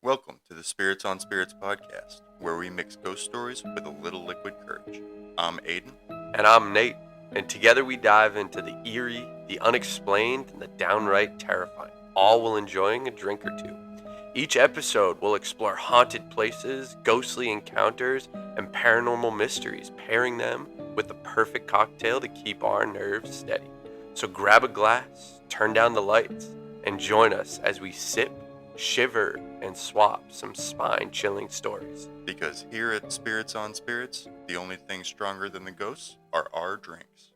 Welcome to the Spirits on Spirits podcast, where we mix ghost stories with a little liquid courage. I'm Aiden. And I'm Nate, and together we dive into the eerie, the unexplained, and the downright terrifying, all while enjoying a drink or two. Each episode will explore haunted places, ghostly encounters, and paranormal mysteries, pairing them with the perfect cocktail to keep our nerves steady. So grab a glass, turn down the lights, and join us as we sip, shiver, and swap some spine-chilling stories. Because here at Spirits on Spirits, the only thing stronger than the ghosts are our drinks.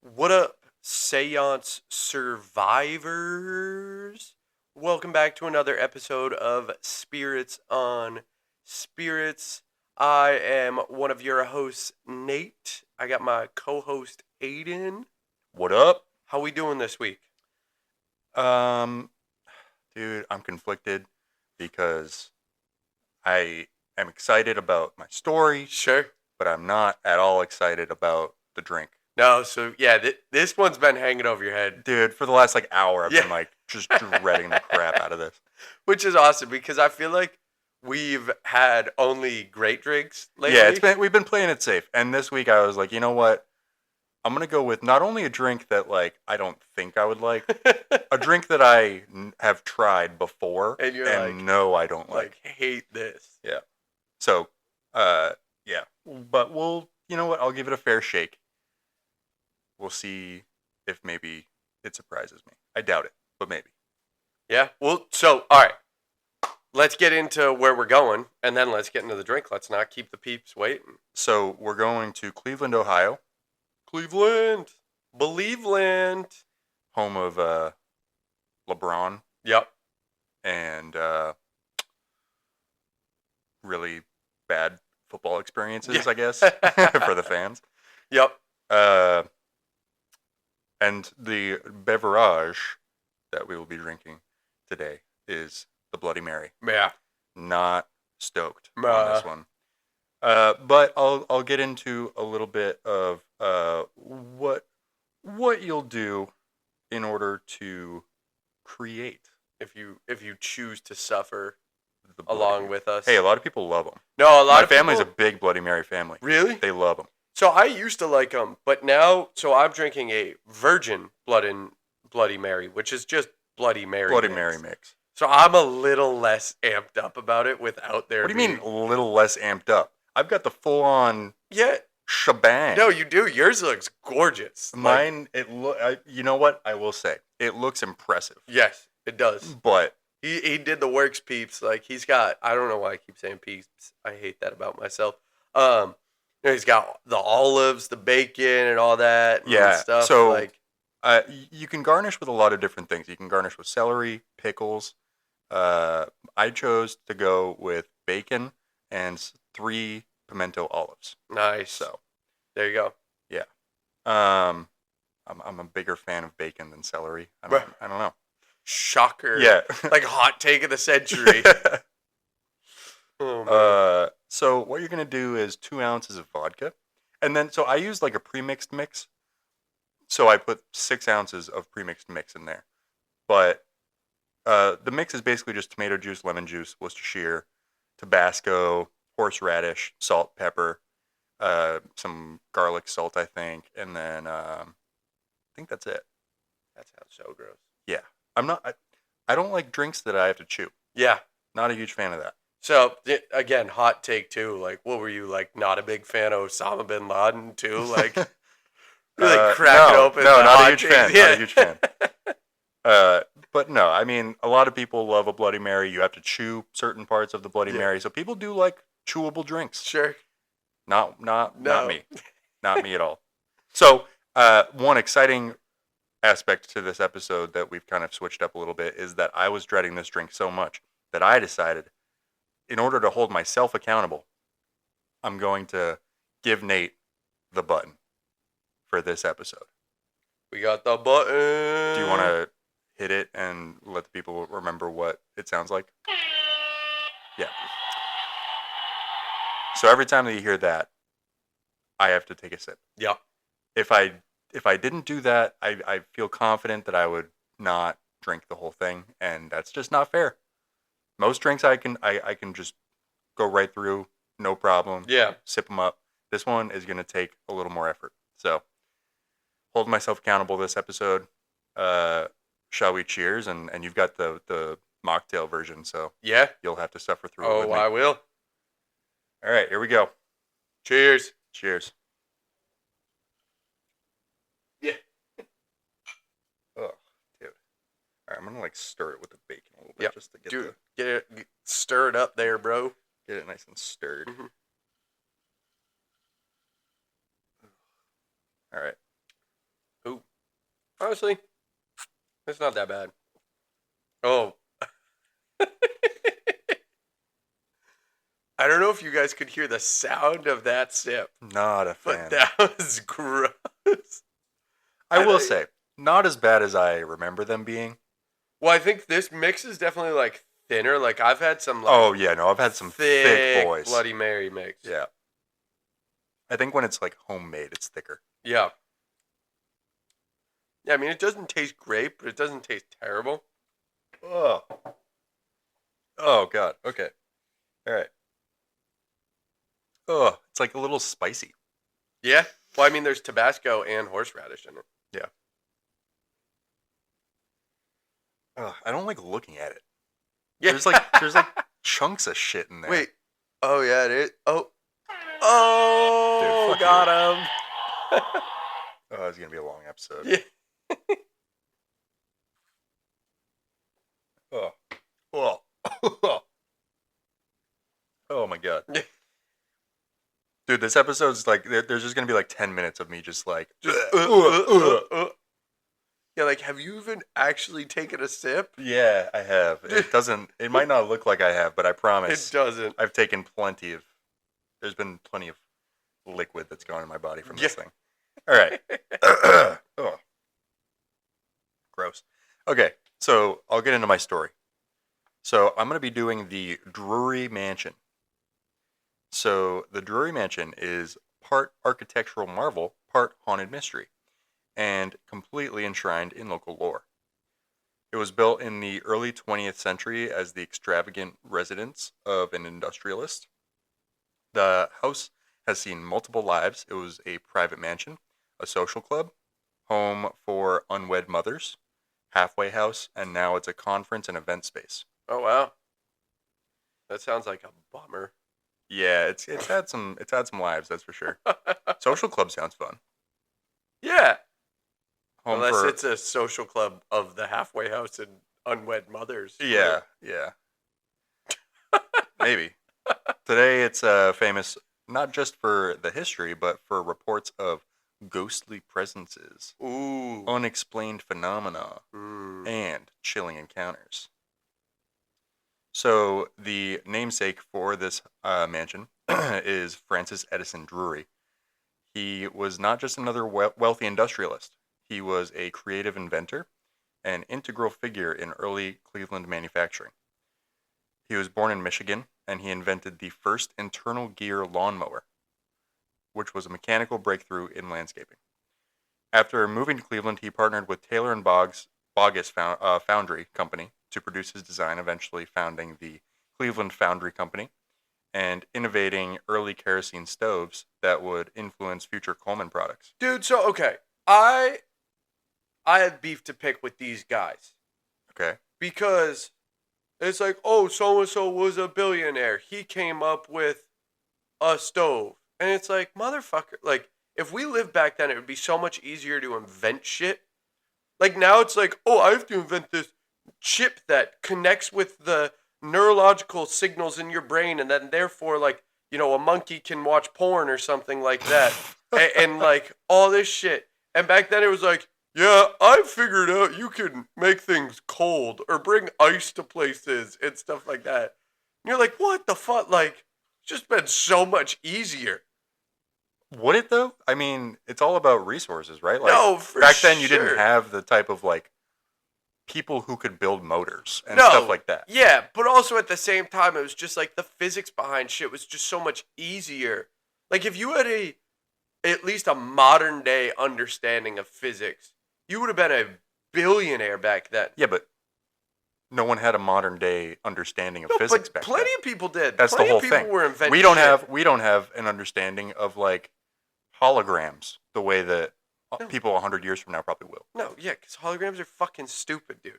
What up, seance survivors? Welcome back to another episode of Spirits on Spirits. I am one of your hosts, Nate. I got my co-host, Aiden. What up? How we doing this week? Dude, I'm conflicted because I am excited about my story, Sure. but I'm not at all excited about the drink. No, so yeah, this one's been hanging over your head. Dude, for the last hour, I've Yeah. been just dreading the crap out of this. Which is awesome because I feel like we've had only great drinks lately. Yeah, we've been playing it safe. And this week I was like, you know what? I'm going to go with not only a drink that I don't think I would like, a drink that I have tried before And you're no, I don't like. hate this. Yeah. So, yeah. But you know what? I'll give it a fair shake. We'll see if maybe it surprises me. I doubt it, but maybe. Yeah. Well, so, all right. Let's get into where we're going, and then let's get into the drink. Let's not keep the peeps waiting. So, we're going to Cleveland, Ohio. Cleveland. Believeland. Home of LeBron. Yep. And really bad football experiences, Yeah. I guess, for the fans. Yep. And the beverage that we will be drinking today is the Bloody Mary. Yeah. Not stoked on Nah. this one. But I'll get into a little bit of what you'll do in order to create If you choose to suffer the Bloody along Mary. with us. Hey, a lot of people love them. No, a lot My of family's people... a big Bloody Mary family. Really? They love them. So I used to like them, but now, so I'm drinking a virgin Bloody Mary, which is just Bloody Mary. Bloody Mary mix. So I'm a little less amped up about it without there. What do you mean a little less amped up? I've got the full-on Yeah. shebang. No, you do. Yours looks gorgeous. Mine, you know what? I will say, it looks impressive. Yes, it does. But He did the works, peeps. Like, he's got, I don't know why I keep saying peeps. I hate that about myself. He's got the olives, the bacon, and all that. yeah, and stuff. so you can garnish with a lot of different things. You can garnish with celery, pickles. I chose to go with bacon and 3 pimento olives. Nice. So There you go. yeah, I'm a bigger fan of bacon than celery. I don't know. Shocker. Yeah, Like, hot take of the century. Oh, man. So what you're gonna do is 2 ounces of vodka, and then so I used a pre-mixed mix. So I put 6 ounces of pre-mixed mix in there, but the mix is basically just tomato juice, lemon juice, Worcestershire, Tabasco, horseradish, salt, pepper, some garlic salt, I think, and then I think that's it. That sounds so gross. Yeah, I don't like drinks that I have to chew. Yeah. Not a huge fan of that. So, again, hot take, too. Like, what were you, not a big fan of Osama bin Laden, too? Like, really crack it open. No, the not a hot huge takes. fan. Yeah. Not a huge fan. But no, I mean, a lot of people love a Bloody Mary. You have to chew certain parts of the Bloody Mary. So people do like chewable drinks. Sure. Not No. me. Not me at all. So one exciting aspect to this episode that we've kind of switched up a little bit is that I was dreading this drink so much that I decided, in order to hold myself accountable, I'm going to give Nate the button for this episode. We got the button. Do you want to hit it and let the people remember what it sounds like? Yeah. So every time that you hear that, I have to take a sip. Yep. If I didn't do that, I feel confident that I would not drink the whole thing, and that's just not fair. Most drinks I can just go right through, no problem. Yeah. Sip them up. This one is going to take a little more effort. So, hold myself accountable this episode. Shall we cheers? And you've got the mocktail version, so Yeah. you'll have to suffer through it with Oh, me. I will. All right, here we go. Cheers. Cheers. Yeah. Oh, dude. All right, I'm gonna like stir it with the bacon a little bit just to get stir it up there, bro. Get it nice and stirred. Mm-hmm. All right. Ooh. Honestly, it's not that bad. Oh. I don't know if you guys could hear the sound of that sip, Not a fan. but that was gross. I will say, not as bad as I remember them being. Well, I think this mix is definitely like thinner. Like I've had some. Like, Oh yeah, no, I've had some thick boys. Bloody Mary mix. Yeah. I think when it's like homemade, it's thicker. Yeah. Yeah, I mean, it doesn't taste great, but it doesn't taste terrible. Oh. Oh god. Okay. All right. Oh, it's like a little spicy. Yeah. Well, I mean, there's Tabasco and horseradish in it. Yeah. Oh, I don't like looking at it. Yeah. There's like chunks of shit in there. Wait. Oh yeah, it is. Oh. Dude, got him. Oh, it's gonna be a long episode. Yeah. Oh. Oh my god. Dude, this episode's like there's just gonna be like 10 minutes of me just like Yeah, like, have you even actually taken a sip? Yeah, I have. It might not look like I have, but I promise It doesn't. I've taken there's been plenty of liquid that's gone in my body from this thing. All right. Oh. Gross. Okay, so I'll get into my story. So I'm going to be doing the Drury Mansion. So the Drury Mansion is part architectural marvel, part haunted mystery, and completely enshrined in local lore. It was built in the early 20th century as the extravagant residence of an industrialist. The house has seen multiple lives. It was a private mansion, a social club, home for unwed mothers, halfway house, and now it's a conference and event space. Oh wow. That sounds like a bummer. Yeah, it's had some lives, that's for sure. Social club sounds fun. Yeah. Home Unless for, it's a social club of the halfway house and unwed mothers. Yeah. Maybe. Today it's famous not just for the history, but for reports of ghostly presences, Ooh. unexplained phenomena, and chilling encounters. So the namesake for this mansion is Francis Edison Drury. He was not just another wealthy industrialist. He was a creative inventor, an integral figure in early Cleveland manufacturing. He was born in Michigan, and he invented the first internal gear lawnmower, which was a mechanical breakthrough in landscaping. After moving to Cleveland, he partnered with Taylor and Boggess Foundry Company to produce his design, eventually founding the Cleveland Foundry Company and innovating early kerosene stoves that would influence future Coleman products. Dude, so okay. I have beef to pick with these guys. Okay. Because it's like, oh, so-and-so was a billionaire. He came up with a stove. And it's like, motherfucker, like, if we lived back then, it would be so much easier to invent shit. Like, now it's like, oh, I have to invent this chip that connects with the neurological signals in your brain, and then therefore, like, you know, a monkey can watch porn or something like that. and like, all this shit. And back then it was like, yeah, I figured out you can make things cold or bring ice to places and stuff like that. And you're like, what the fuck? Like, it's just been so much easier. Would it though? I mean, it's all about resources, right? Like, no, for back then you sure. didn't have the type of like people who could build motors and stuff like that. Yeah, but also at the same time, it was just like the physics behind shit was just so much easier. Like if you had at least a modern day understanding of physics, you would have been a billionaire back then. Yeah, but no one had a modern day understanding of No, physics but back plenty then. of people did. That's Plenty the whole of people thing. were inventing We don't shit. have an understanding of like holograms the way that No. people 100 years from now probably will. No, yeah, because holograms are fucking stupid, dude.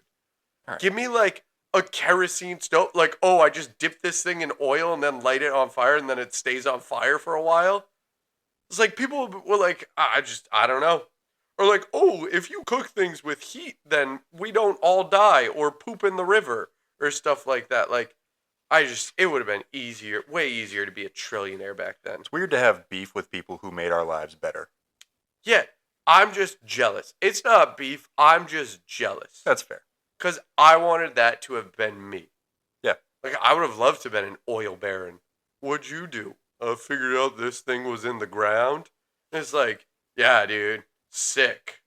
All right. Give me like a kerosene stove. Like, oh, I just dip this thing in oil and then light it on fire and then it stays on fire for a while. It's like people were like, I don't know. Or like, oh, if you cook things with heat, then we don't all die or poop in the river or stuff like that. Like, it would have been easier, way easier to be a trillionaire back then. It's weird to have beef with people who made our lives better. Yeah, I'm just jealous. It's not beef. I'm just jealous. That's fair. Because I wanted that to have been me. Yeah. Like, I would have loved to have been an oil baron. What'd you do? I figured out this thing was in the ground. And it's like, yeah, dude, sick.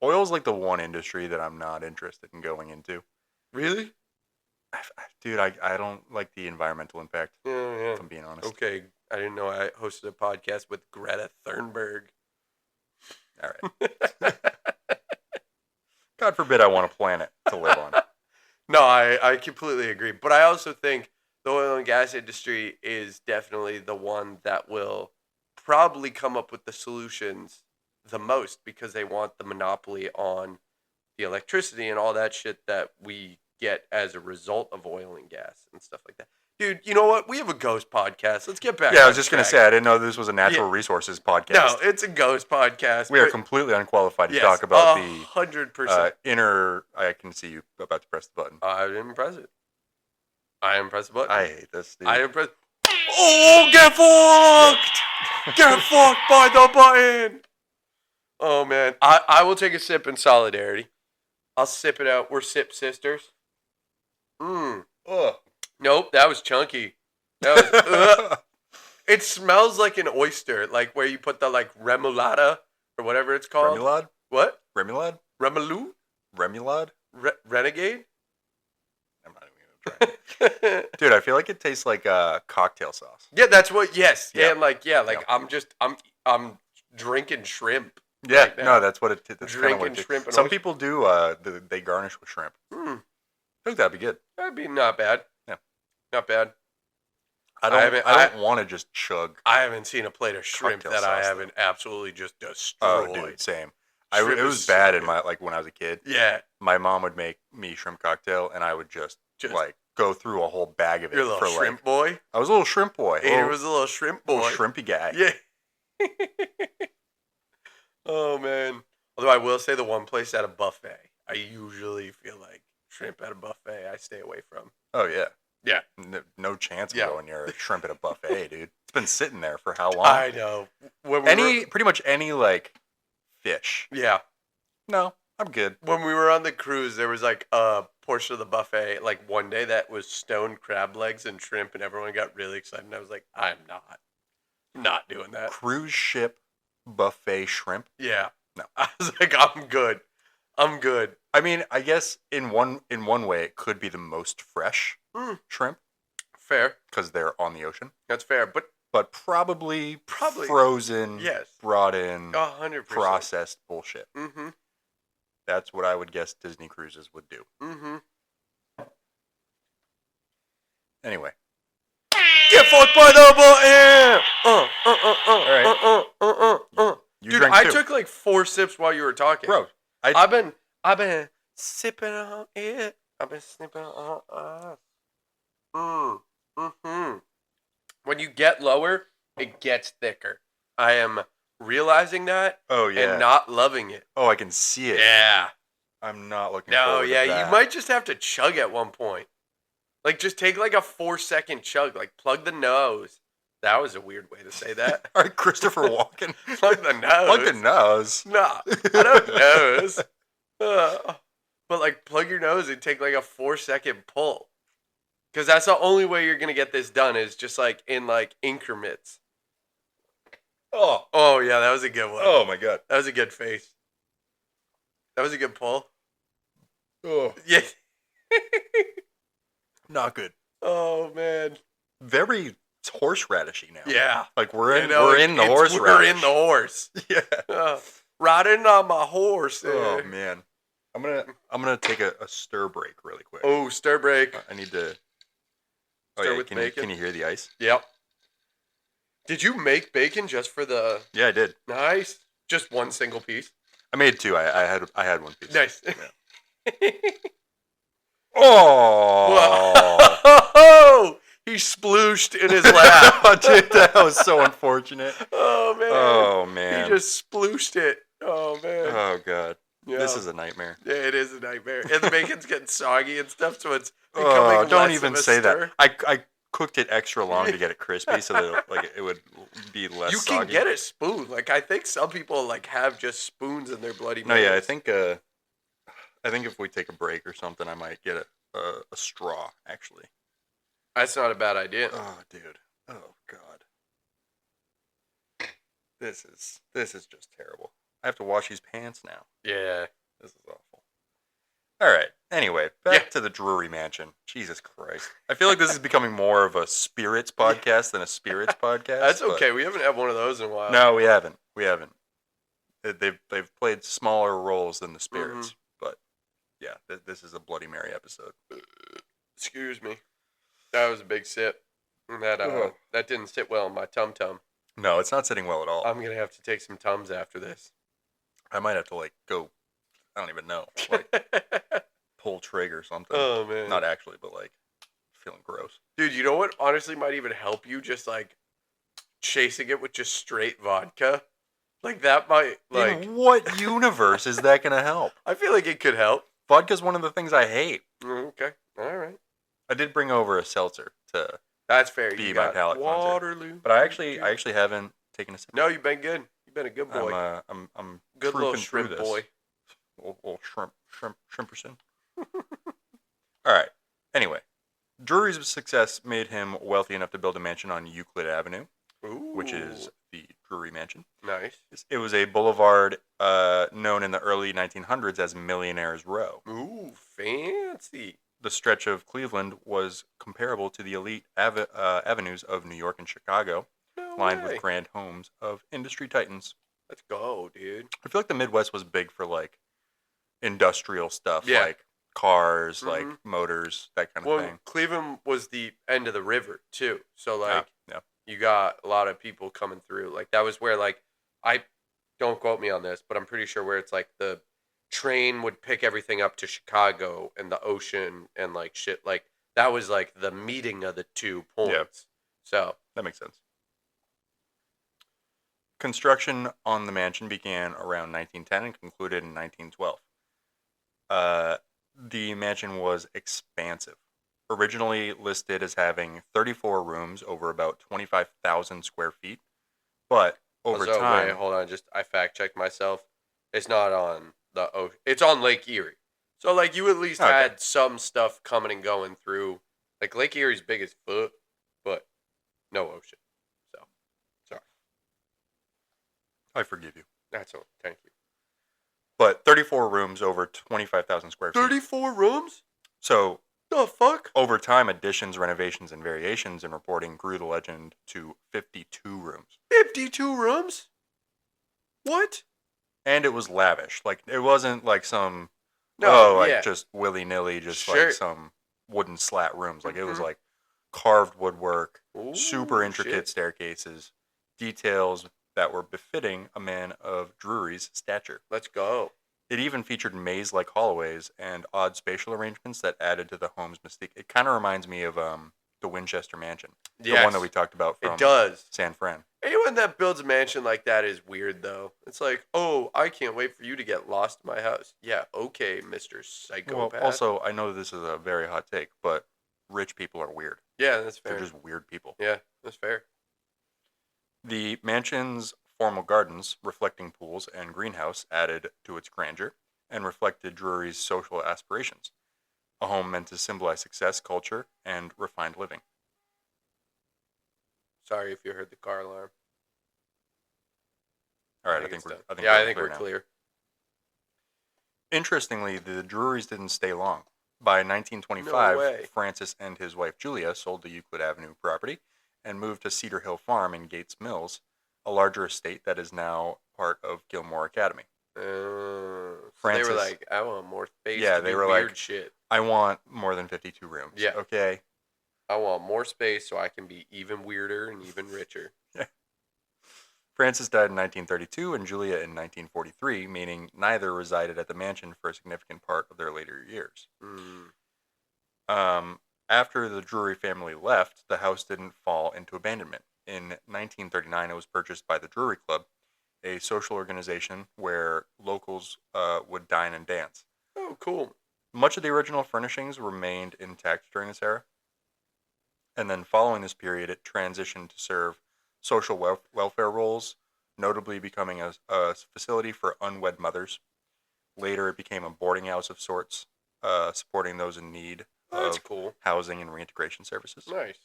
Oil's like the one industry that I'm not interested in going into. Really? Dude, I don't like the environmental impact, Yeah. if I'm being honest. Okay, I didn't know I hosted a podcast with Greta Thunberg. All right. God forbid I want a planet to live on. No, I completely agree. But I also think the oil and gas industry is definitely the one that will probably come up with the solutions the most because they want the monopoly on the electricity and all that shit that we get as a result of oil and gas and stuff like that. Dude, you know what? We have a ghost podcast. Let's get back. Yeah, I on was just going to track. say, I didn't know this was a natural resources podcast. No, it's a ghost podcast. We are completely unqualified to talk about the 100%. inner. I can see you about to press the button. I didn't press it. I didn't press the button. I hate this, dude. I didn't press. Oh, get fucked! Get fucked by the button! Oh, man. I will take a sip in solidarity. I'll sip it out. We're sip sisters. Ugh. Nope, that was chunky. That was, it smells like an oyster, like where you put the like remoulade or whatever it's called. Remoulade? What? Remoulade? Remolou? Remoulade? Renegade? I'm not even going to try. Dude, I feel like it tastes like cocktail sauce. Yeah, that's what. Yes, Yeah. and I'm drinking shrimp. Yeah, Right now. no, that's what it. That's kind of Drinking what it shrimp and Some oyster. people do. They garnish with shrimp. I think that'd be good. That'd be not bad. Yeah. Not bad. I don't want to just chug. I haven't seen a plate of shrimp Cocktail that I sauce, haven't absolutely just Oh, destroyed. dude, same. Shrimp It is was so bad good. in my when I was a kid. Yeah. My mom would make me shrimp cocktail, and I would just like go through a whole bag of it. You're a little for shrimp like, boy. I was a little shrimp boy. Ader was a little shrimp boy. little shrimpy guy. Yeah. Oh, man. Although I will say the one place at a buffet, I usually feel like shrimp at a buffet I stay away from. Oh yeah. Yeah. No chance of Yeah. going near a shrimp at a buffet, dude. It's been sitting there for how long? I know. When we were, Pretty much any like fish. yeah. No, I'm good. When we were on the cruise, there was like a portion of the buffet, like one day that was stone crab legs and shrimp, and everyone got really excited. And I was like, I'm not doing that. Cruise ship buffet shrimp. Yeah. No. I was like, I'm good. I mean, I guess in one way it could be the most fresh shrimp Fair. because they're on the ocean, That's fair. But probably frozen, yes. brought in, 100%. processed bullshit. Mm-hmm. That's what I would guess Disney cruises would do. Mm-hmm. Anyway, Get fucked by the button! you Dude, drank I too. took like 4 sips while you were talking. Bro, I've been sipping on it. I've been sipping on us. Mm-hmm. When you get lower, it gets thicker. I am realizing that oh yeah. and not loving it. Oh, I can see it. Yeah. I'm not looking No, forward to yeah, that. you might just have to chug at one point. Like, just take like a 4-second chug. Like, plug the nose. That was a weird way to say that. All right, Christopher Walken. Plug the nose. Plug the nose. Nah, I don't nose. But like, plug your nose and take like a 4-second pull. Because that's the only way you're going to get this done is just like in like increments. Oh, yeah, that was a good one. Oh my god. That was a good face. That was a good pull. Oh, Yeah. not good. Oh, man. Very horseradishy now. Yeah. Like we're in You know, the it's- horseradish. We're in the horse. Yeah. Riding on my horse. Oh man. I'm gonna take a stir break really quick. Oh, stir break. I need to. Stir with can bacon. Can you hear the ice? Yep. Did you make bacon just for the? Yeah, I did. Nice. Just one single piece. I made two. I had one piece. Nice. Yeah. Oh! Whoa! He splooshed in his lap. Oh, dude, that was so unfortunate. Oh man. Oh man. He just splooshed it. Oh man. Oh god. Yeah. This is a nightmare. Yeah, it is a nightmare. And the bacon's getting soggy and stuff, so it's becoming don't less even of a say stir. that. I cooked it extra long to get it crispy, so that it would be less. You soggy. can get a spoon. Like I think some people like have just spoons in their Bloody No, Marys. yeah, I think if we take a break or something, I might get a straw. Actually. That's not a bad idea. Oh, dude. Oh god. This is just terrible. I have to wash these pants now. Yeah. This is awful. All right. Anyway, back to the Drury Mansion. Jesus Christ. I feel like this is becoming more of a spirits podcast than a spirits podcast. That's okay. We haven't had one of those in a while. No, we haven't. We haven't. They've played smaller roles than the spirits, but yeah, this is a Bloody Mary episode. Excuse me. That was a big sip. That didn't sit well in my tum-tum. No, it's not sitting well at all. I'm going to have to take some Tums after this. I might have to go, I don't even know, pull trigger or something. Oh, man. Not actually, but feeling gross. Dude, you know what honestly might even help you? Just chasing it with just straight vodka. That might In what universe is that going to help? I feel like it could help. Vodka's one of the things I hate. Okay. All right. I did bring over a seltzer to That's fair. be you my got palate Waterloo. cleanser. But I actually haven't taken a sip. No, you've been good. You've been a good boy. I'm good little trooping shrimp through this. boy. Little shrimperson. All right. Anyway, Drury's success made him wealthy enough to build a mansion on Euclid Avenue, Ooh. which is the Drury Mansion. Nice. It was a boulevard known in the early 1900s as Millionaire's Row. Ooh, fancy. The stretch of Cleveland was comparable to the elite avenues of New York and Chicago, lined with grand homes of industry titans. Let's go, dude. I feel like the Midwest was big for industrial stuff, Yeah. like cars, motors, that kind of thing. Cleveland was the end of the river too, so Yeah. you got a lot of people coming through. That was where I don't quote me on this, but I'm pretty sure where it's the train would pick everything up to Chicago and the ocean and shit. That was the meeting of the 2 points. Yeah. So That makes sense. Construction on the mansion began around 1910 and concluded in 1912. The mansion was expansive. Originally listed as having 34 rooms over about 25,000 square feet, but over time... Wait, hold on. I fact-checked myself. It's not on the ocean. It's on Lake Erie. So, you at least had some stuff coming and going through. Lake Erie's big as fuck, but no ocean. So, sorry. I forgive you. That's all. Thank you. But 34 rooms over 25,000 square feet. 34 rooms? So, the fuck? over time, additions, renovations, and variations in reporting grew the legend to 52 rooms. 52 rooms? What? And it was lavish. It wasn't some... just willy-nilly, just some wooden slat rooms. It was carved woodwork, super intricate staircases, details that were befitting a man of Drury's stature. Let's go. It even featured maze-like hallways and odd spatial arrangements that added to the home's mystique. It kind of reminds me of the Winchester Mansion, the one that we talked about from it does. San Fran. Anyone that builds a mansion like that is weird, though. It's oh, I can't wait for you to get lost in my house. Yeah, okay, Mr. Psychopath. Well, also, I know this is a very hot take, but rich people are weird. Yeah, that's fair. They're just weird people. Yeah, that's fair. The mansion's formal gardens, reflecting pools and greenhouse, added to its grandeur and reflected Drury's social aspirations. A home meant to symbolize success, culture, and refined living. Sorry if you heard the car alarm. All right, I think we're clear. Interestingly, the Drurys didn't stay long. By 1925, No way. Francis and his wife Julia sold the Euclid Avenue property and moved to Cedar Hill Farm in Gates Mills, a larger estate that is now part of Gilmore Academy. So they were Francis, like, I want more space yeah, to they do were weird like, shit. I want more than 52 rooms. Yeah. Okay. I want more space so I can be even weirder and even richer. Yeah. Francis died in 1932 and Julia in 1943, meaning neither resided at the mansion for a significant part of their later years. Mm. After the Drury family left, the house didn't fall into abandonment. In 1939, it was purchased by the Drury Club, a social organization where locals would dine and dance. Oh, cool. Much of the original furnishings remained intact during this era, and then following this period, it transitioned to serve social welfare roles, notably becoming a facility for unwed mothers. Later, it became a boarding house of sorts, supporting those in need That's of cool. housing and reintegration services. Nice.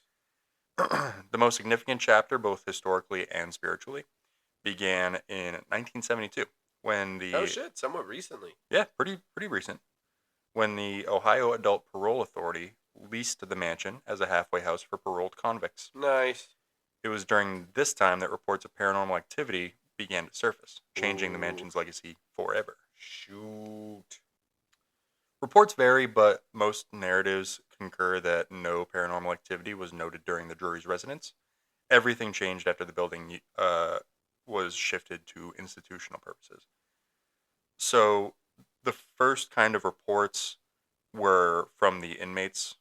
The most significant chapter, both historically and spiritually, began in 1972 when Oh the shit, somewhat recently. yeah, pretty recent, when the Ohio Adult Parole Authority leased the mansion as a halfway house for paroled convicts. Nice. It was during this time that reports of paranormal activity began to surface, changing the Ooh. mansion's legacy forever. Shoot. Reports vary, but most narratives concur that no paranormal activity was noted during the Drury's residence. Everything changed after the building was shifted to institutional purposes. So the first kind of reports were from the inmates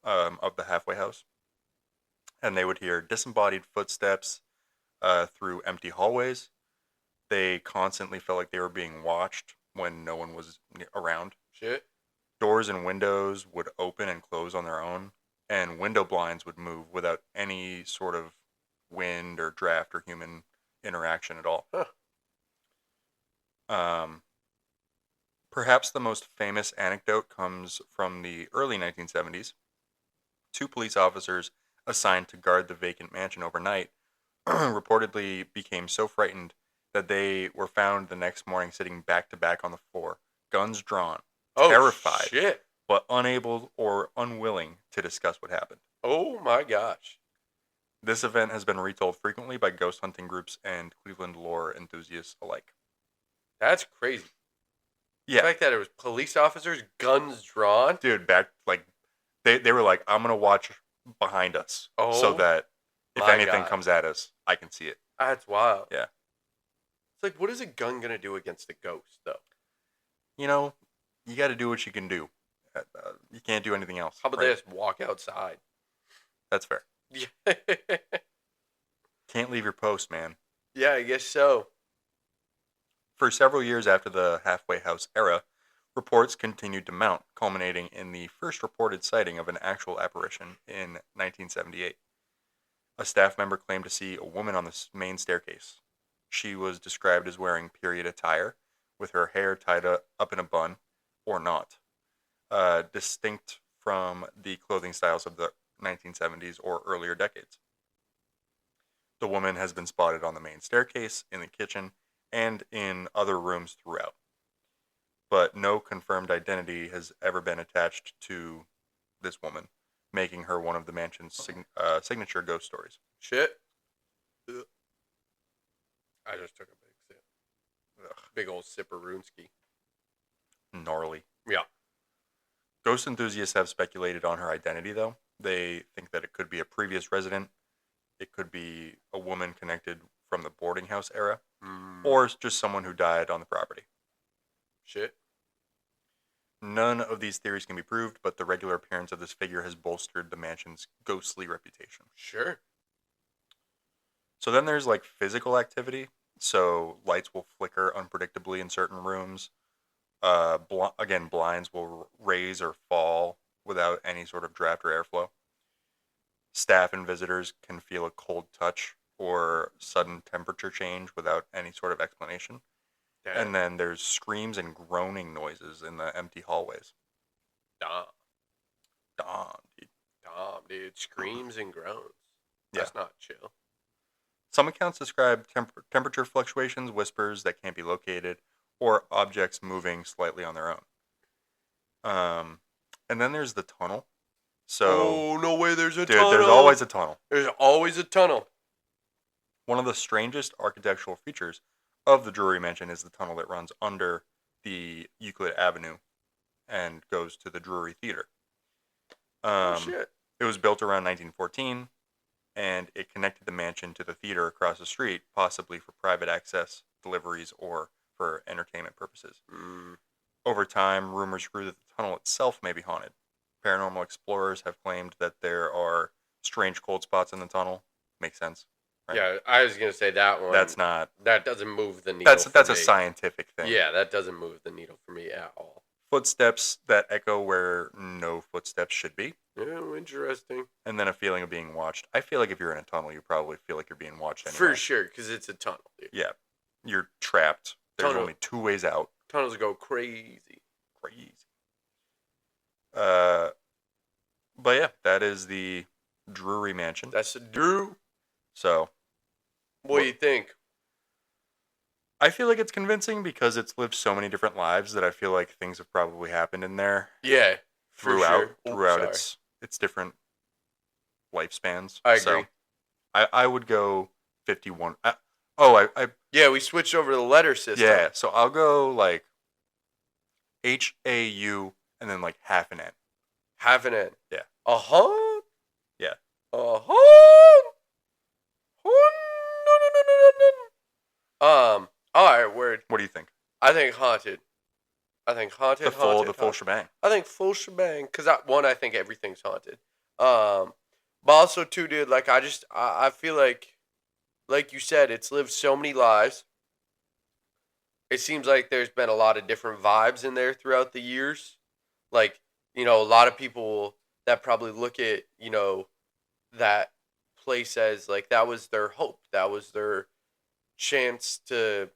of the halfway house, and they would hear disembodied footsteps through empty hallways. They constantly felt like they were being watched when no one was around. Shit. Doors and windows would open and close on their own, and window blinds would move without any sort of wind or draft or human interaction at all. Huh. Perhaps the most famous anecdote comes from the early 1970s. Two police officers assigned to guard the vacant mansion overnight reportedly became so frightened that they were found the next morning sitting back to back on the floor, guns drawn, terrified, shit. but unable or unwilling to discuss what happened. Oh my gosh. This event has been retold frequently by ghost hunting groups and Cleveland lore enthusiasts alike. That's crazy. Yeah. The fact that it was police officers, guns drawn. Dude, back like they were like, I'm gonna watch behind us so that if my anything God. comes at us, I can see it. That's wild. Yeah. It's like, what is a gun gonna do against a ghost, though? You know, you got to do what you can do. You can't do anything else. How about they just walk outside? That's fair. Yeah. Can't leave your post, man. Yeah, I guess so. For several years after the halfway house era, reports continued to mount, culminating in the first reported sighting of an actual apparition in 1978. A staff member claimed to see a woman on the main staircase. She was described as wearing period attire, with her hair tied up in a bun, or not, distinct from the clothing styles of the 1970s or earlier decades. The woman has been spotted on the main staircase, in the kitchen, and in other rooms throughout. But no confirmed identity has ever been attached to this woman, making her one of the mansion's signature ghost stories. Shit. Ugh. I just took a big sip. Ugh. Big old sipperoonski. Gnarly. Yeah. Ghost enthusiasts have speculated on her identity, though. They think that it could be a previous resident, it could be a woman connected from the boarding house era, or just someone who died on the property. Shit. None of these theories can be proved, but the regular appearance of this figure has bolstered the mansion's ghostly reputation. Sure. So then there's like physical activity. So lights will flicker unpredictably in certain rooms. Again, blinds will raise or fall without any sort of draft or airflow. Staff and visitors can feel a cold touch or sudden temperature change without any sort of explanation. Damn. And then there's screams and groaning noises in the empty hallways. Dom, Dude. dude. Screams and groans. Yeah. That's not chill. Some accounts describe temperature fluctuations, whispers that can't be located, or objects moving slightly on their own. And then there's the tunnel. So, oh, no way, there's a dude, tunnel. there's always a tunnel. There's always a tunnel. One of the strangest architectural features of the Drury Mansion is the tunnel that runs under the Euclid Avenue and goes to the Drury Theater. Shit. It was built around 1914, and it connected the mansion to the theater across the street, possibly for private access, deliveries, or for entertainment purposes. Over time, rumors grew that the tunnel itself may be haunted. Paranormal explorers have claimed that there are strange cold spots in the tunnel. Makes sense, right? Yeah, I was gonna say that one. That's not. That doesn't move the needle. That's for a me. scientific thing. Yeah, that doesn't move the needle for me at all. Footsteps that echo where no footsteps should be. Oh, interesting. And then a feeling of being watched. I feel like if you're in a tunnel, you probably feel like you're being watched anyway. For sure, because it's a tunnel, dude. Yeah. You're trapped. There's Tunnel. only 2 ways out. Tunnels go crazy. But yeah, that is the Drury Mansion. That's a Drew. So, What do you think? I feel like it's convincing because it's lived so many different lives that I feel like things have probably happened in there Yeah, for throughout sure. its different lifespans. I agree. So, I would go 51. Yeah, we switched over to the letter system. Yeah, so I'll go like HAU and then like half an N. Half an N. Yeah. Uh-huh. Yeah. Uh-huh. All right, word. What do you think? I think haunted. The full shebang. I think full shebang, because I think everything's haunted. But also too, dude, like I feel like you said, it's lived so many lives. It seems like there's been a lot of different vibes in there throughout the years. Like, a lot of people that probably look at, that place as like that was their hope. That was their chance to,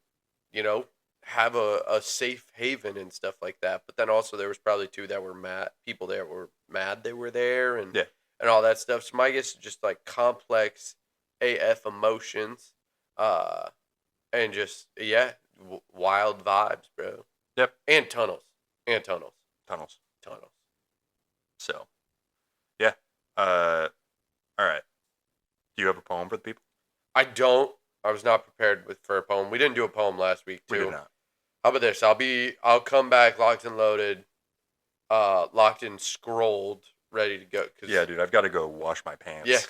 have a safe haven and stuff like that. But then also there was probably people that were mad they were there and all that stuff. So my guess is just like complex AF emotions, and just wild vibes, bro. Yep. And tunnels. So, yeah. All right. Do you have a poem for the people? I don't. I was not prepared for a poem. We didn't do a poem last week too. We did not. How about this? I'll come back locked and loaded, locked and scrolled, ready to go. Yeah, dude, I've got to go wash my pants.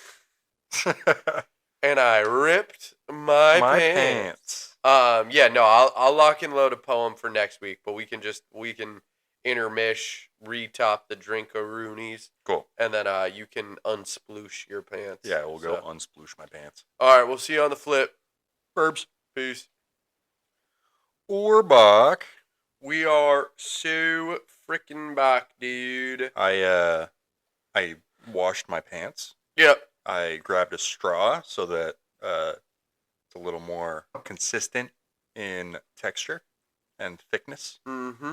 Yeah. And I ripped my pants. I'll lock and load a poem for next week, but we can intermish, retop the drink-a-roonies. Cool. And then you can unsploosh your pants. Yeah, we'll go unsploosh my pants. All right, we'll see you on the flip. Burbs. Peace. We're back. We are so freaking back, dude. I washed my pants. Yep. I grabbed a straw so that it's a little more consistent in texture and thickness. Mm-hmm.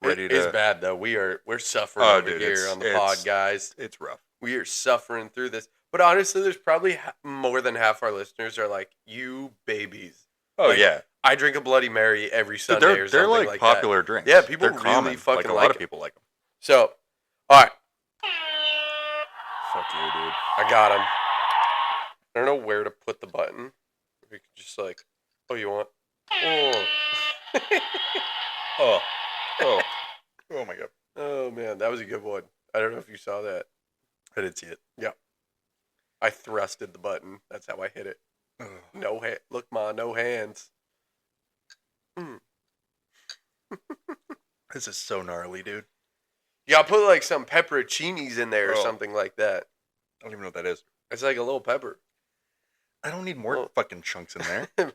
It's bad though. We're suffering dude, here on the pod, guys. It's rough. We are suffering through this. But honestly, there's probably more than half our listeners are like, you babies. Oh, like, yeah. I drink a Bloody Mary every Sunday or something like that. They're like popular drinks. Yeah, people they're really common. fucking a lot of people like them. So, all right. Fuck you, dude. I got him. I don't know where to put the button. We could just you want? Oh. Oh my god. Oh, man. That was a good one. I don't know if you saw that. I did see it. Yeah. I thrusted the button. That's how I hit it. No hand. Look, ma, no hands. This is so gnarly, dude. You gotta put some pepperoncinis in there or something like that. I don't even know what that is. It's like a little pepper. I don't need more fucking chunks in there.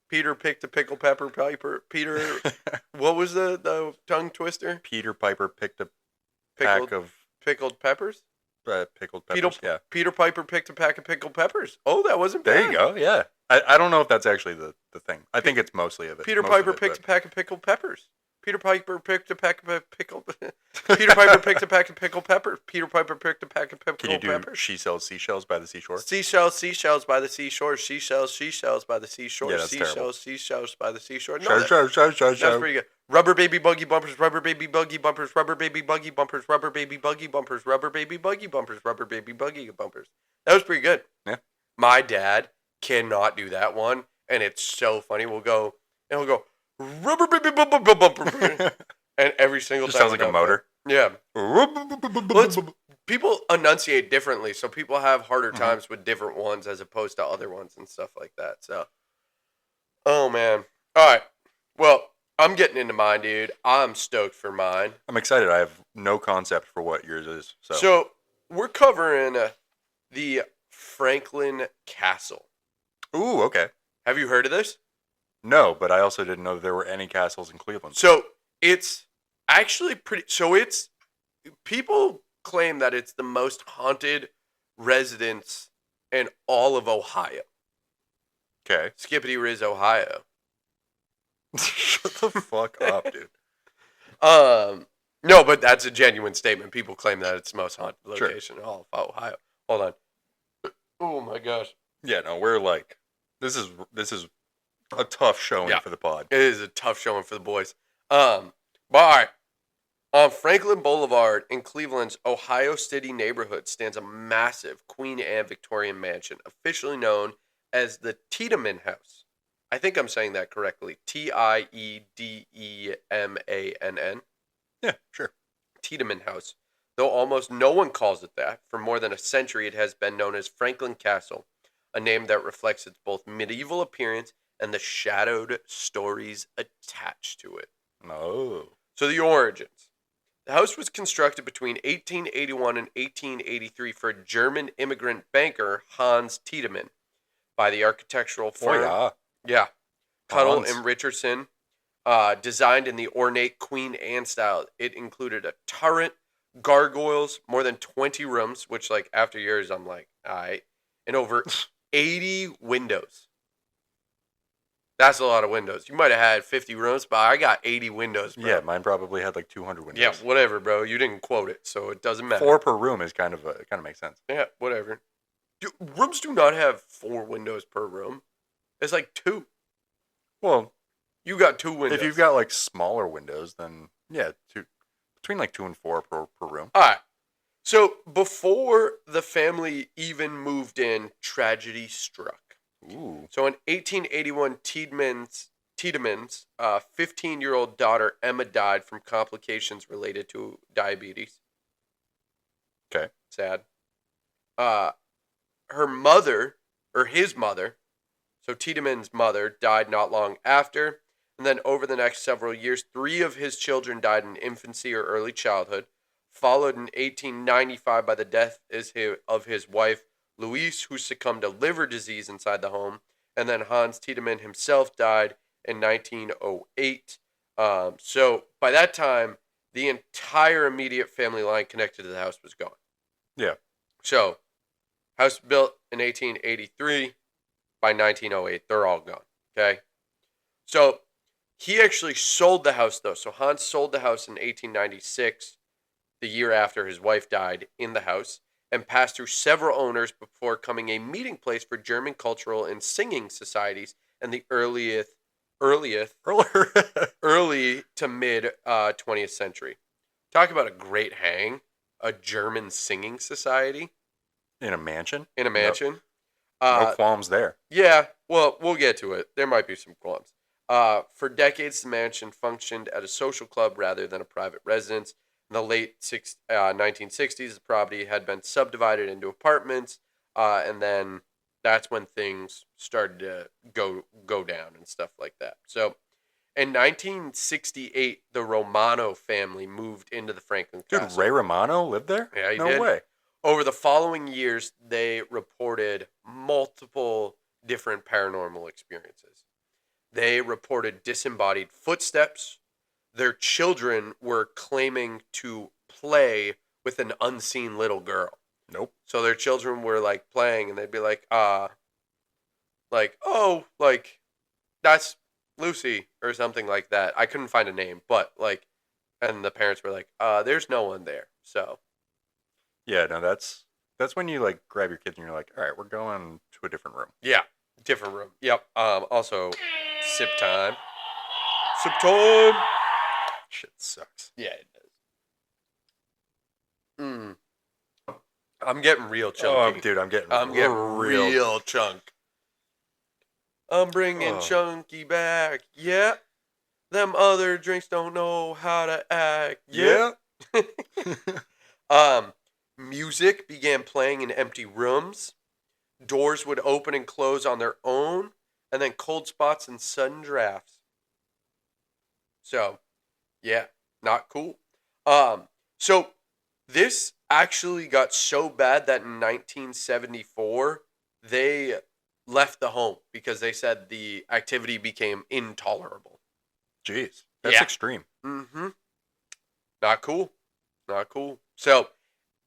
Peter picked a pickle pepper Piper. Peter, what was the tongue twister? Peter Piper picked a pack of pickled peppers. Pickled peppers. Peter Piper picked a pack of pickled peppers. Oh, that wasn't bad. There you go. Yeah. I don't know if that's actually the thing. I think it's mostly of it. Peter Piper picked a pack of pickled peppers. Peter Piper picked a pack of pickled. Peter Piper picked a pack of pickled peppers. Peter Piper picked a pack of pickled peppers. Can you do She Sells Seashells by the Seashore? Seashells by the seashore. Seashells by the seashore. Yeah, that's terrible. Seashells by the seashore. No, that's pretty good. Rubber baby buggy bumpers. Rubber baby buggy bumpers. Rubber baby buggy bumpers. Rubber baby buggy bumpers. Rubber baby buggy bumpers. Rubber baby buggy bumpers. That was pretty good. Yeah. My dad cannot do that one, and it's so funny. We'll go, and we'll go, rubber, baby, bumper, bumper, and every single Just time. sounds like a motor. Yeah. People enunciate differently, so people have harder times with different ones as opposed to other ones and stuff like that. So, oh man. All right. Well, I'm getting into mine, dude. I'm stoked for mine. I'm excited. I have no concept for what yours is. So we're covering the Franklin Castle. Ooh, okay. Have you heard of this? No, but I also didn't know there were any castles in Cleveland. So it's actually pretty. So it's people claim that it's the most haunted residence in all of Ohio. Okay. Skippity Riz, Ohio. Shut the fuck up, dude. No, but that's a genuine statement. People claim that it's the most haunted location in all of Ohio. Hold on. Oh my gosh. Yeah, no, we're like, this is a tough showing for the pod. It is a tough showing for the boys. But all right. On Franklin Boulevard in Cleveland's Ohio City neighborhood stands a massive Queen Anne Victorian mansion, officially known as the Tiedemann House. I think I'm saying that correctly. Tiedemann. Yeah, sure. Tiedemann House. Though almost no one calls it that, for more than a century it has been known as Franklin Castle, a name that reflects its both medieval appearance and the shadowed stories attached to it. Oh. So the origins. The house was constructed between 1881 and 1883 for a German immigrant banker, Hans Tiedemann, by the architectural firm. Oh, yeah. Cuttle Hans. and Richardson, designed in the ornate Queen Anne style. It included a turret, gargoyles, more than 20 rooms, which, like, after years, I'm like, all right, and over 80 windows. That's a lot of windows. You might have had 50 rooms, but I got 80 windows, bro. Yeah, mine probably had like 200 windows. Yeah, whatever, bro. You didn't quote it, so it doesn't matter. 4 per room is kind of makes sense. Yeah, whatever. Rooms do not have 4 windows per room. It's like 2. Well, you got 2 windows. If you've got like smaller windows, then yeah, between like 2 and 4 per room. All right. So before the family even moved in, tragedy struck. Ooh. So in 1881, Tiedemann's 15-year-old daughter Emma died from complications related to diabetes. Okay. Sad. Her mother, or his mother, so Tiedemann's mother, died not long after. And then over the next several years, 3 of his children died in infancy or early childhood, followed in 1895 by the death of his wife, Louise, who succumbed to liver disease inside the home. And then Hans Tiedemann himself died in 1908. So by that time, the entire immediate family line connected to the house was gone. Yeah. So, house built in 1883. By 1908, they're all gone. Okay? So, he actually sold the house, though. So, Hans sold the house in 1896, the year after his wife died in the house, and passed through several owners before becoming a meeting place for German cultural and singing societies in the early to mid 20th century. Talk about a great hang, a German singing society. In a mansion? In a mansion. No qualms there. Yeah, well, we'll get to it. There might be some qualms. For decades, the mansion functioned as a social club rather than a private residence. In the late 1960s, the property had been subdivided into apartments, and then that's when things started to go down and stuff like that. So, in 1968, the Romano family moved into the Franklin Castle. Dude, Ray Romano lived there? Yeah, he did. No way. Over the following years, they reported multiple different paranormal experiences. They reported disembodied footsteps. Their children were claiming to play with an unseen little girl. Nope. So their children were like playing, and they'd be like, that's Lucy or something like that. I couldn't find a name, but like, and the parents were like, there's no one there. So. Yeah, no, that's when you like grab your kids and you're like, all right, we're going to a different room. Yeah, different room. Yep. Also, sip time. Sip time. Shit sucks. Yeah, it does. I'm getting real chunky. Oh, dude, I'm getting real chunk. I'm bringing Chunky back. Yeah. Them other drinks don't know how to act. Yeah. Music began playing in empty rooms. Doors would open and close on their own, and then cold spots and sudden drafts. So, yeah, not cool. So this actually got so bad that in 1974 they left the home because they said the activity became intolerable. Jeez, that's extreme. Mm-hmm. Not cool. Not cool. So,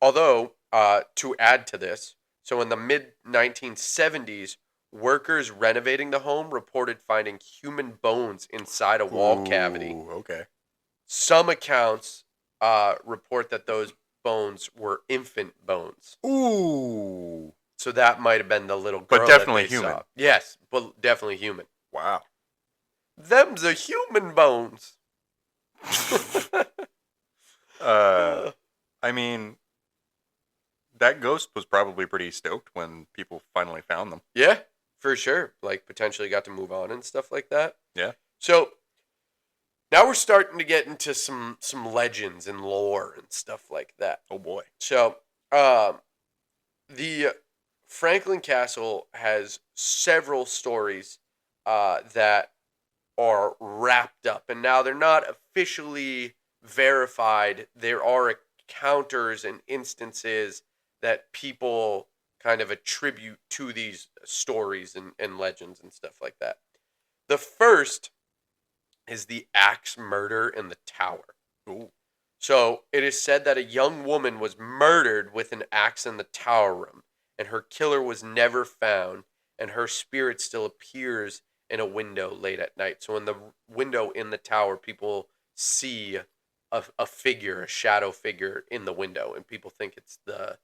although, to add to this, so in the mid 1970s, workers renovating the home reported finding human bones inside a wall cavity. Okay. Some accounts report that those bones were infant bones. Ooh. So that might have been the little girl. But definitely that they human. Saw. Yes, but definitely human. Wow. Them's the human bones. I mean, that ghost was probably pretty stoked when people finally found them. Yeah, for sure. Like, potentially got to move on and stuff like that. Yeah. So, now we're starting to get into some legends and lore and stuff like that. Oh, boy. So, the Franklin Castle has several stories that are wrapped up. And now they're not officially verified. There are encounters and instances that people kind of attribute to these stories and legends and stuff like that. The first is the axe murder in the tower. Ooh. So it is said that a young woman was murdered with an axe in the tower room, and her killer was never found, and her spirit still appears in a window late at night. So in the window in the tower, people see a figure, a shadow figure in the window, and people think it's the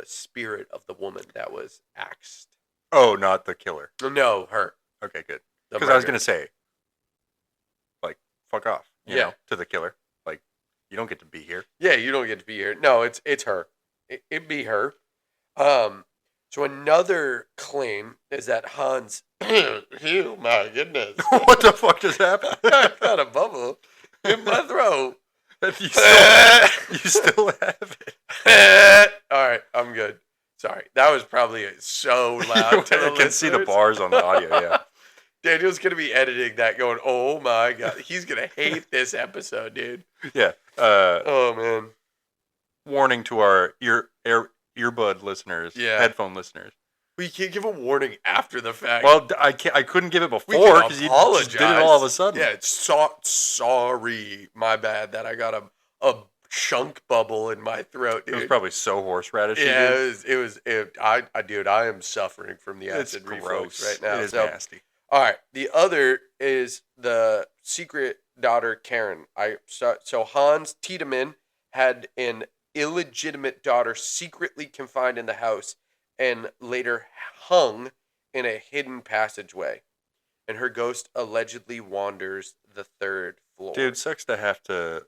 spirit of the woman that was axed. Oh, not the killer. No, her. Okay, good. Because I was going to say, like, fuck off, you know, to the killer. Like, you don't get to be here. Yeah, you don't get to be here. No, it's her. It'd be her. So another claim is that Hans... oh, my goodness. What the fuck just happened? I got a bubble in my throat. You still have it. All right, I'm good. Sorry, that was probably so loud. I can see the bars on the audio, yeah. Daniel's going to be editing that going, oh my God. He's going to hate this episode, dude. Yeah. Oh, man. Warning to our earbud listeners, headphone listeners. We can't give a warning after the fact. Well, I couldn't give it before because you just did it all of a sudden. Yeah, sorry, my bad that I got a chunk bubble in my throat, dude. It was probably so horseradish. Yeah, dude, I am suffering from the acid reflux right now. It is nasty. All right, the other is the secret daughter Karen. So Hans Tiedemann had an illegitimate daughter secretly confined in the house and later hung in a hidden passageway. And her ghost allegedly wanders the third floor. Dude, sucks to have to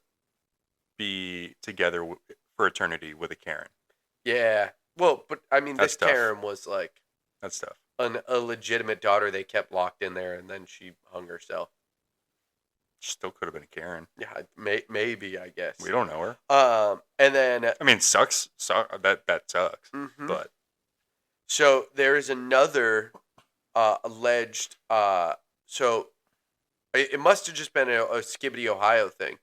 be together for eternity with a Karen. Yeah. Well, but I mean, That's this tough. Karen was like... That's tough. A legitimate daughter they kept locked in there, and then she hung herself. Still could have been a Karen. Yeah, maybe, I guess. We don't know her. And then... I mean, sucks. That sucks. Mm-hmm. But... So there is another alleged... so it must have just been a Skibbity, Ohio thing.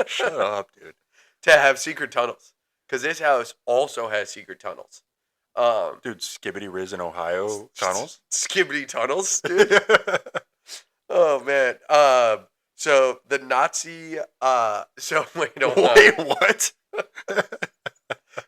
Shut up, dude. To have secret tunnels. Because this house also has secret tunnels. Dude, Skibbity Riz in Ohio tunnels? Skibbity tunnels, dude. Oh, man. So the Nazi... wait, what?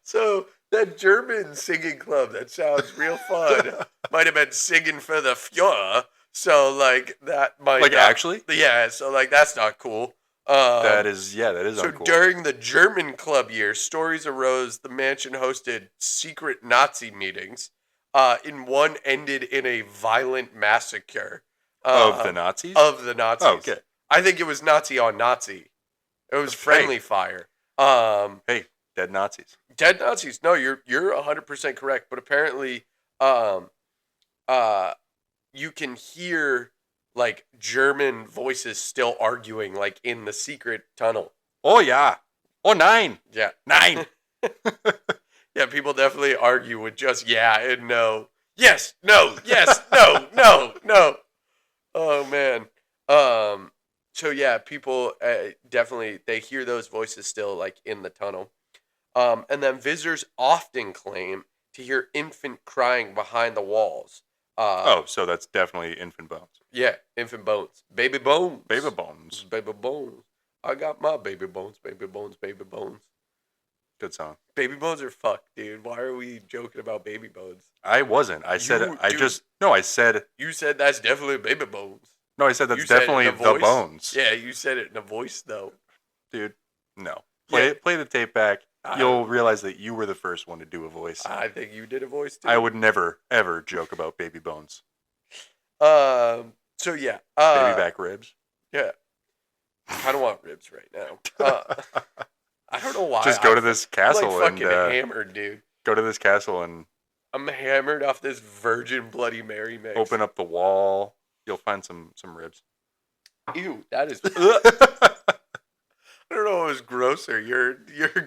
So that German singing club that sounds real fun might have been singing for the Führer. So, like, that might Like, actually? Yeah, so, like, that's not cool. That is uncool. So during the German club year, stories arose the mansion hosted secret Nazi meetings. In one ended in a violent massacre. Of the Nazis? Of the Nazis. Oh, okay. I think it was Nazi on Nazi. It was friendly fire. Hey, dead Nazis. Dead Nazis. No, you're 100% correct. But apparently, you can hear like German voices still arguing like in the secret tunnel. Oh yeah. Oh 9. Yeah. 9. Yeah, people definitely argue with just yeah and no. Yes, no, yes, no, no, no. Oh man. So yeah, people definitely they hear those voices still like in the tunnel. And then visitors often claim to hear infant crying behind the walls. Oh, so that's definitely infant bones. Yeah, infant bones. Baby bones. Baby bones. Baby bones. I got my baby bones, baby bones, baby bones. Good song. Baby bones are fucked, dude. Why are we joking about baby bones? I wasn't. I said You- I dude. just no. I said You said that's definitely baby bones. no. I said that's You said it in definitely a the voice? bones. Yeah, you said it in a voice though. Dude. No. Yeah. Play the tape back. I You'll don't- realize that you were the first one to do a voice. I think you did a voice too. I would never ever joke about baby bones. So yeah. Baby back ribs. Yeah. I kind of want ribs right now. I don't know why. Just go to this I'm castle like and fucking hammered, dude. go to this castle and I'm hammered off this Virgin Bloody Mary mix. open up the wall. You'll find some ribs. Ew, that is. I don't know what was grosser, your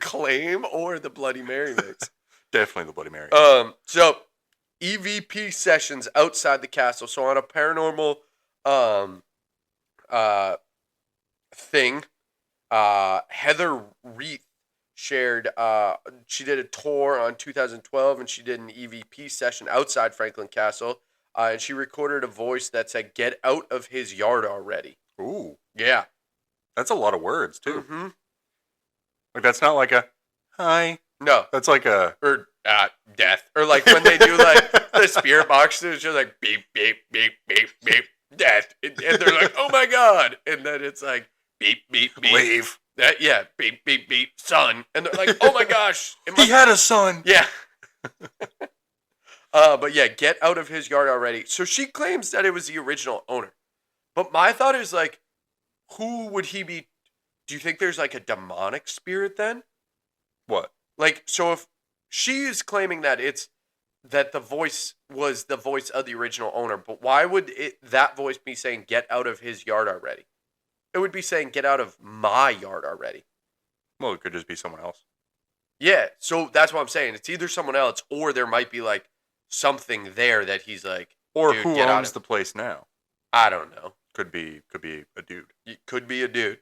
claim or the Bloody Mary mix. Definitely the Bloody Mary. So EVP sessions outside the castle. So on a paranormal thing, Heather Reith shared she did a tour on 2012 and she did an EVP session outside Franklin Castle. And she recorded a voice that said, "Get out of his yard already." Ooh, Yeah. that's a lot of words too. Mm-hmm. Like that's not like a hi. No. That's like a Or death. Or like when they do like the spirit boxes, it's just like beep, beep, beep, beep, beep, death. And they're like, oh my God. And then it's like beep, beep, beep. leave. Yeah, beep, beep, beep, son. And they're like, oh my gosh. He had a son. Yeah. But yeah, get out of his yard already. So she claims that it was the original owner. But my thought is like, who would he be? Do you think there's like a demonic spirit then? What? Like, so if she is claiming that it's that the voice was the voice of the original owner, but why would that voice be saying get out of his yard already? It would be saying get out of my yard already. Well, it could just be someone else. Yeah, so that's what I'm saying. It's either someone else or there might be like something there that he's like, Or dude, who get out owns of- the place now? I don't know. Could be a dude. It could be a dude.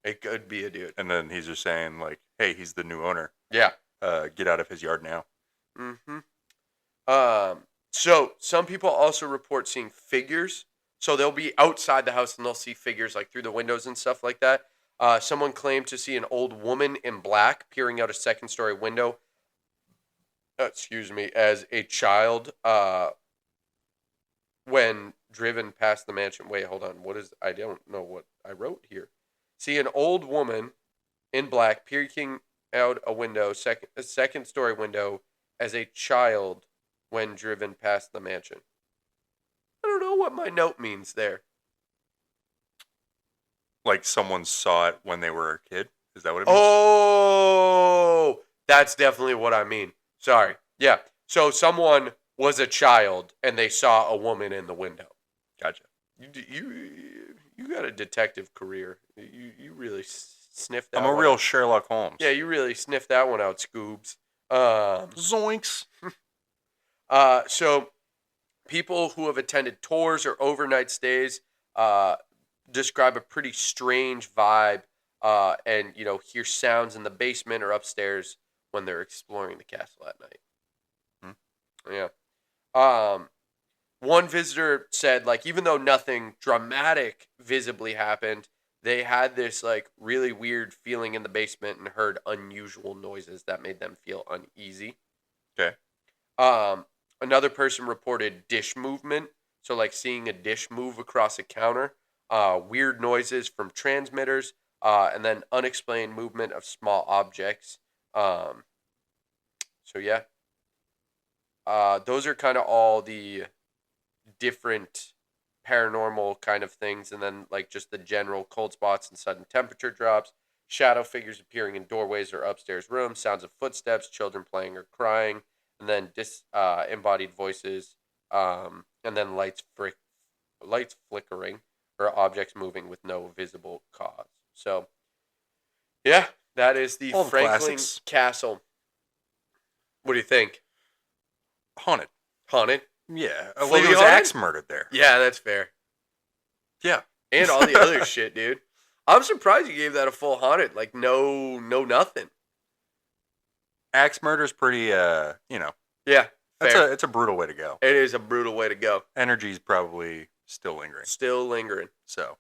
It could be a dude. And then he's just saying like, hey, he's the new owner. Yeah. Get out of his yard now. Mm-hmm. So some people also report seeing figures. So they'll be outside the house and they'll see figures like through the windows and stuff like that. Someone claimed to see an old woman in black peering out a second-story window. As a child. When driven past the mansion. Wait, hold on. I don't know what I wrote here. See an old woman in black peering out a window, second-story window, as a child when driven past the mansion. I don't know what my note means there. Like someone saw it when they were a kid. Is that what it means? Oh, that's definitely what I mean. Sorry. Yeah. So someone was a child and they saw a woman in the window. Gotcha. You got a detective career. You really sniffed that. I'm a one real out. Sherlock Holmes. Yeah, you really sniffed that one out, Scoobs. Zoinks. So people who have attended tours or overnight stays describe a pretty strange vibe and, hear sounds in the basement or upstairs when they're exploring the castle at night. Yeah. One visitor said, like, even though nothing dramatic visibly happened, they had this, like, really weird feeling in the basement and heard unusual noises that made them feel uneasy. Okay. Another person reported dish movement. So, like, seeing a dish move across a counter. Weird noises from transmitters. And then unexplained movement of small objects. So, yeah. Those are kind of all the different paranormal kind of things. And then, like, just the general cold spots and sudden temperature drops. Shadow figures appearing in doorways or upstairs rooms. Sounds of footsteps. Children playing or crying. And then disembodied voices and then lights flickering, or objects moving with no visible cause. So, yeah, that is the All the Franklin classics. Castle. What do you think? Haunted. Haunted? Yeah. A Fully lady was haunted? axe murdered there. Yeah, that's fair. Yeah. And all the other shit, dude. I'm surprised you gave that a full haunted. Like, no nothing. Axe murder's pretty, Yeah, it's fair. a brutal way to go. It is a brutal way to go. Energy's probably still lingering. Still lingering. So,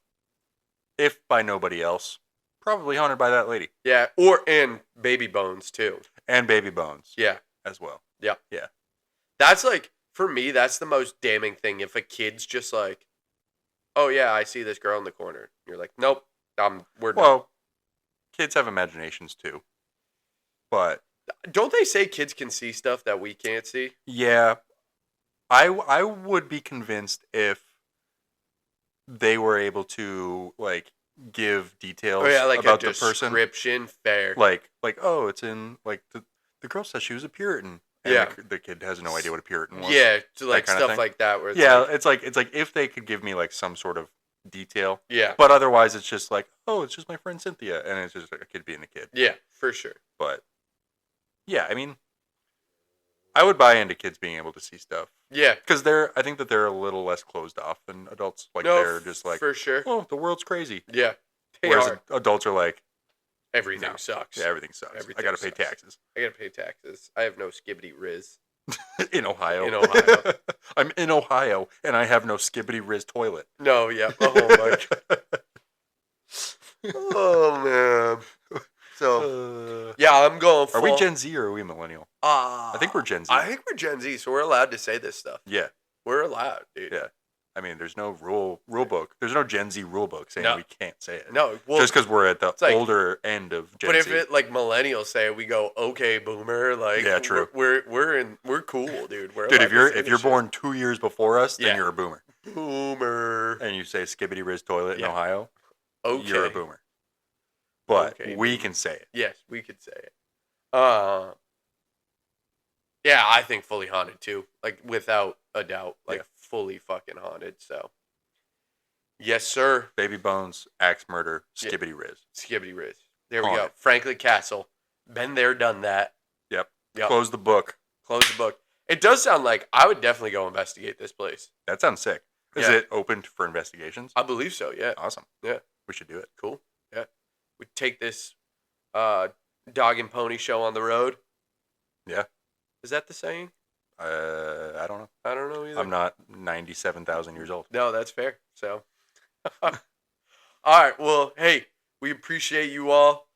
if by nobody else, probably haunted by that lady. Yeah, and baby bones, too. And baby bones. Yeah. As well. Yeah. Yeah. That's like, for me, that's the most damning thing. If a kid's just like, oh, yeah, I see this girl in the corner. You're like, nope, we're done. Well, kids have imaginations too. But don't they say kids can see stuff that we can't see? yeah, I would be convinced if they were able to like give details like about a the person. description, fair. Like oh, it's in like the girl says she was a Puritan. And Yeah. the kid has no idea what a Puritan was. Yeah, like kind of stuff thing. like that. Where it's like if they could give me like some sort of detail. Yeah. But otherwise, it's just like, oh, it's just my friend Cynthia, and it's just like a kid being a kid. Yeah, for sure. But yeah, I mean, I would buy into kids being able to see stuff. Yeah, because I think that they're a little less closed off than adults. Like they're just like, for sure. oh, the world's crazy. Yeah, whereas adults are like, everything sucks. Yeah, everything sucks. I gotta pay taxes. I have no skibbity riz. In Ohio. In Ohio. I'm in Ohio, and I have no skibbity riz toilet. No, yeah. Oh my god. Oh man. So yeah, I'm going full. Are we Gen Z or are we millennial? I think we're Gen Z. I think we're Gen Z, so we're allowed to say this stuff. Yeah. We're allowed, dude. Yeah. I mean, there's no rule book. There's no Gen Z rule book saying we can't say it. No, well, just because we're at the older end of Gen Z. But if it like millennials say it, we go, okay, boomer. Like, yeah, true. We're cool, dude. Dude, if you're born 2 years before us, then you're a boomer. Boomer. And you say skibbity riz toilet in Ohio, okay, you're a boomer. But we can say it. Yes, we could say it. Yeah, I think fully haunted too. Like without a doubt, like fully fucking haunted. So, yes, sir. Baby bones, axe murder, skibbity riz. Skibbity riz. There we go. Franklin Castle. Been there, done that. Yep. Close the book. Close the book. It does sound like I would definitely go investigate this place. That sounds sick. Is it open for investigations? I believe so. Yeah. Awesome. Yeah. We should do it. Cool. Yeah. We take this dog and pony show on the road. Yeah. Is that the saying? I don't know. I don't know either. I'm not 97,000 years old. No, that's fair. So, all right. Well, hey, we appreciate you all.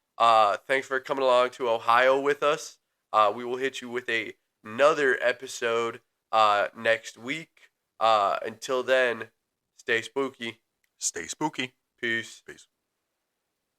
Thanks for coming along to Ohio with us. We will hit you with another episode next week. Until then, stay spooky. Stay spooky. Peace. Peace.